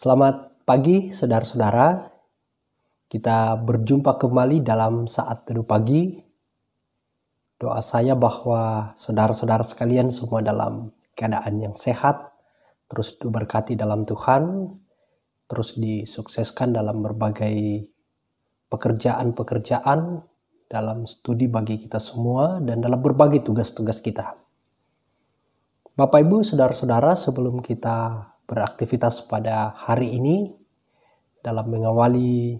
Selamat pagi saudara-saudara, kita berjumpa kembali dalam saat teduh pagi. Doa saya bahwa saudara-saudara sekalian semua dalam keadaan yang sehat, terus diberkati dalam Tuhan, terus disukseskan dalam berbagai pekerjaan-pekerjaan, dalam studi bagi kita semua, dan dalam berbagai tugas-tugas kita. Bapak Ibu, saudara-saudara, sebelum kita beraktivitas pada hari ini, dalam mengawali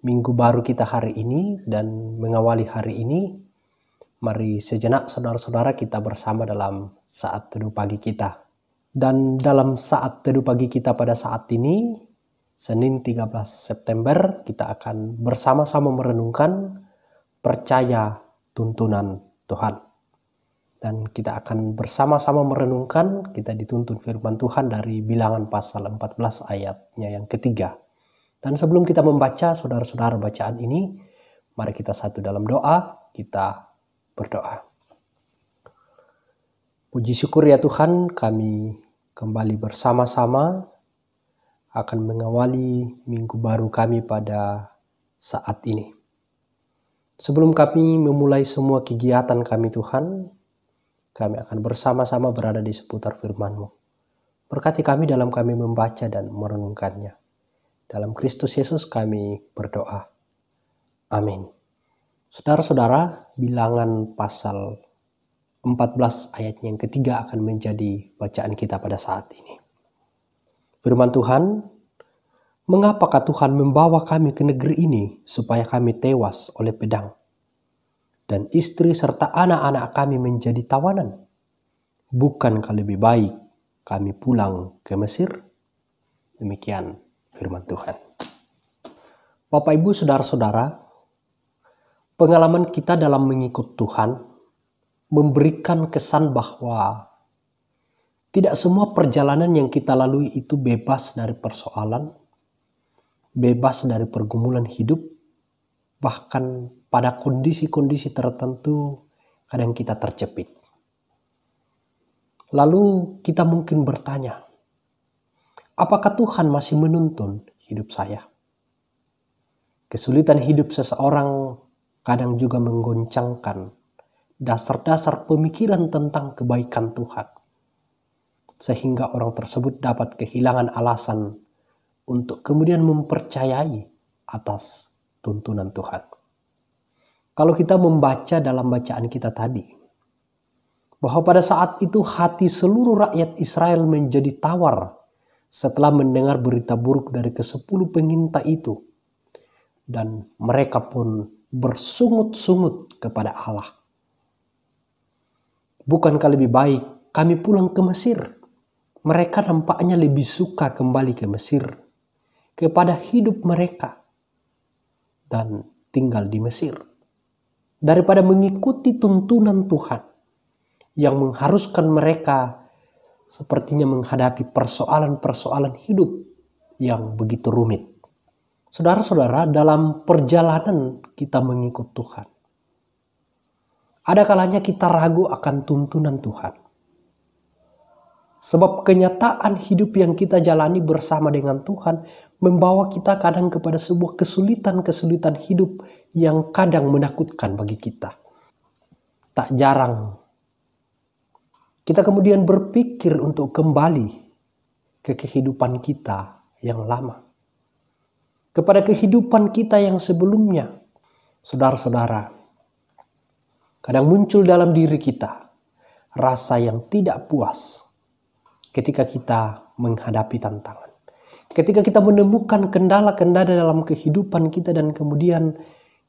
minggu baru kita hari ini dan mengawali hari ini, mari sejenak saudara-saudara kita bersama dalam saat teduh pagi kita. Dan dalam saat teduh pagi kita pada saat ini, Senin 13 September, kita akan bersama-sama merenungkan percaya tuntunan Tuhan. Dan kita akan bersama-sama merenungkan, kita dituntun firman Tuhan dari Bilangan pasal 14 ayatnya yang ketiga. Dan sebelum kita membaca saudara-saudara bacaan ini, mari kita satu dalam doa, kita berdoa. Puji syukur ya Tuhan, kami kembali bersama-sama akan mengawali minggu baru kami pada saat ini. Sebelum kami memulai semua kegiatan kami Tuhan, kami akan bersama-sama berada di seputar firman-Mu. Berkati kami dalam kami membaca dan merenungkannya. Dalam Kristus Yesus kami berdoa. Amin. Saudara-saudara, Bilangan pasal 14 ayat yang ketiga akan menjadi bacaan kita pada saat ini. Firman Tuhan, mengapakah Tuhan membawa kami ke negeri ini supaya kami tewas oleh pedang? Dan istri serta anak-anak kami menjadi tawanan. Bukankah lebih baik kami pulang ke Mesir? Demikian firman Tuhan. Bapak Ibu saudara-saudara, pengalaman kita dalam mengikut Tuhan memberikan kesan bahwa tidak semua perjalanan yang kita lalui itu bebas dari persoalan, bebas dari pergumulan hidup, bahkan pada kondisi-kondisi tertentu kadang kita terjepit. Lalu kita mungkin bertanya, apakah Tuhan masih menuntun hidup saya? Kesulitan hidup seseorang kadang juga menggoncangkan dasar-dasar pemikiran tentang kebaikan Tuhan. Sehingga orang tersebut dapat kehilangan alasan untuk kemudian mempercayai atas tuntunan Tuhan. Kalau kita membaca dalam bacaan kita tadi, bahwa pada saat itu hati seluruh rakyat Israel menjadi tawar setelah mendengar berita buruk dari ke-10 pengintai itu. Dan mereka pun bersungut-sungut kepada Allah. Bukankah lebih baik kami pulang ke Mesir? Mereka nampaknya lebih suka kembali ke Mesir kepada hidup mereka dan tinggal di Mesir, daripada mengikuti tuntunan Tuhan yang mengharuskan mereka sepertinya menghadapi persoalan-persoalan hidup yang begitu rumit. Saudara-saudara, dalam perjalanan kita mengikut Tuhan, ada kalanya kita ragu akan tuntunan Tuhan. Sebab kenyataan hidup yang kita jalani bersama dengan Tuhan membawa kita kadang kepada sebuah kesulitan-kesulitan hidup yang kadang menakutkan bagi kita. Tak jarang kita kemudian berpikir untuk kembali ke kehidupan kita yang lama. Kepada kehidupan kita yang sebelumnya. Saudara-saudara, kadang muncul dalam diri kita rasa yang tidak puas ketika kita menghadapi tantangan. Ketika kita menemukan kendala-kendala dalam kehidupan kita dan kemudian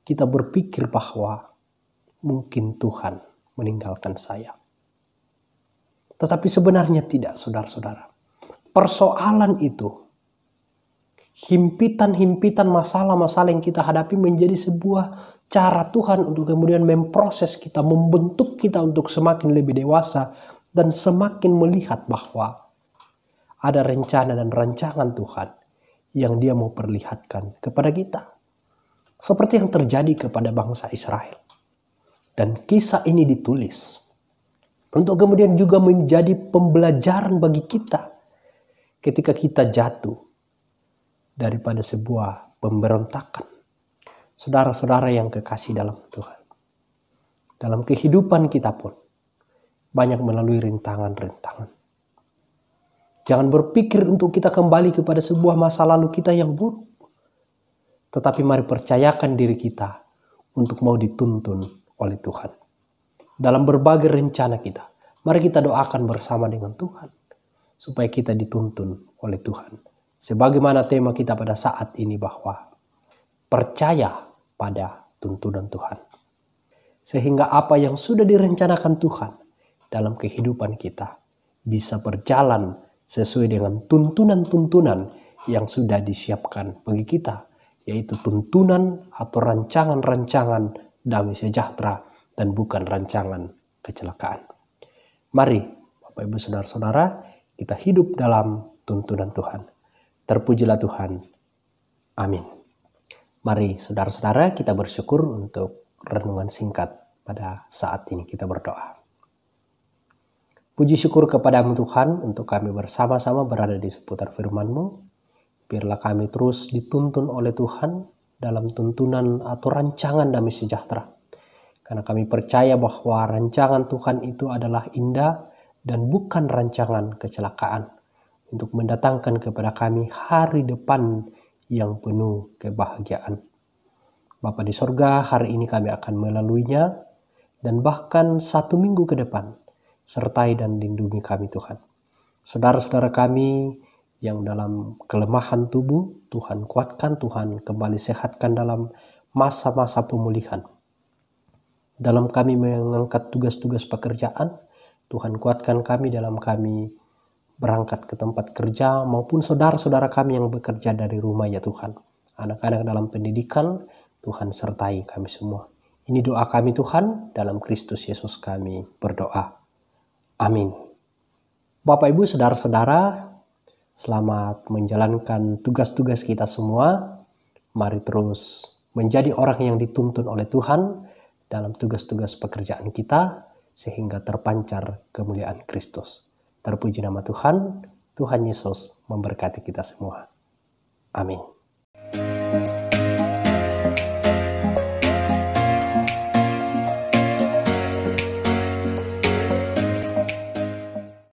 kita berpikir bahwa mungkin Tuhan meninggalkan saya. Tetapi sebenarnya tidak, saudara-saudara. Persoalan itu, himpitan-himpitan masalah-masalah yang kita hadapi menjadi sebuah cara Tuhan untuk kemudian memproses kita, membentuk kita untuk semakin lebih dewasa dan semakin melihat bahwa ada rencana dan rancangan Tuhan yang Dia mau perlihatkan kepada kita. Seperti yang terjadi kepada bangsa Israel. Dan kisah ini ditulis untuk kemudian juga menjadi pembelajaran bagi kita ketika kita jatuh daripada sebuah pemberontakan. Saudara-saudara yang kekasih dalam Tuhan, dalam kehidupan kita pun banyak melalui rintangan-rintangan. Jangan berpikir untuk kita kembali kepada sebuah masa lalu kita yang buruk. Tetapi mari percayakan diri kita untuk mau dituntun oleh Tuhan. Dalam berbagai rencana kita, mari kita doakan bersama dengan Tuhan, supaya kita dituntun oleh Tuhan. Sebagaimana tema kita pada saat ini, bahwa percaya pada tuntunan Tuhan. Sehingga apa yang sudah direncanakan Tuhan dalam kehidupan kita bisa berjalan sesuai dengan tuntunan-tuntunan yang sudah disiapkan bagi kita, yaitu tuntunan atau rancangan-rancangan damai sejahtera dan bukan rancangan kecelakaan. Mari Bapak Ibu Saudara-saudara, kita hidup dalam tuntunan Tuhan. Terpujilah Tuhan. Amin. Mari saudara-saudara, kita bersyukur untuk renungan singkat pada saat ini. Kita berdoa. Puji syukur kepadamu Tuhan, untuk kami bersama-sama berada di seputar firman-Mu. Biarlah kami terus dituntun oleh Tuhan dalam tuntunan atau rancangan damai sejahtera. Karena kami percaya bahwa rancangan Tuhan itu adalah indah dan bukan rancangan kecelakaan, untuk mendatangkan kepada kami hari depan yang penuh kebahagiaan. Bapa di sorga, hari ini kami akan melaluinya, dan bahkan 1 minggu ke depan, sertai dan lindungi kami Tuhan. Saudara-saudara kami yang dalam kelemahan tubuh, Tuhan kuatkan, Tuhan kembali sehatkan dalam masa-masa pemulihan. Dalam kami mengangkat tugas-tugas pekerjaan, Tuhan kuatkan kami dalam kami berangkat ke tempat kerja, maupun saudara-saudara kami yang bekerja dari rumah ya Tuhan. Anak-anak dalam pendidikan, Tuhan sertai kami semua. Ini doa kami Tuhan, dalam Kristus Yesus kami berdoa. Amin. Bapak Ibu Saudara-saudara, selamat menjalankan tugas-tugas kita semua. Mari terus menjadi orang yang dituntun oleh Tuhan dalam tugas-tugas pekerjaan kita, sehingga terpancar kemuliaan Kristus. Terpuji nama Tuhan, Tuhan Yesus memberkati kita semua. Amin.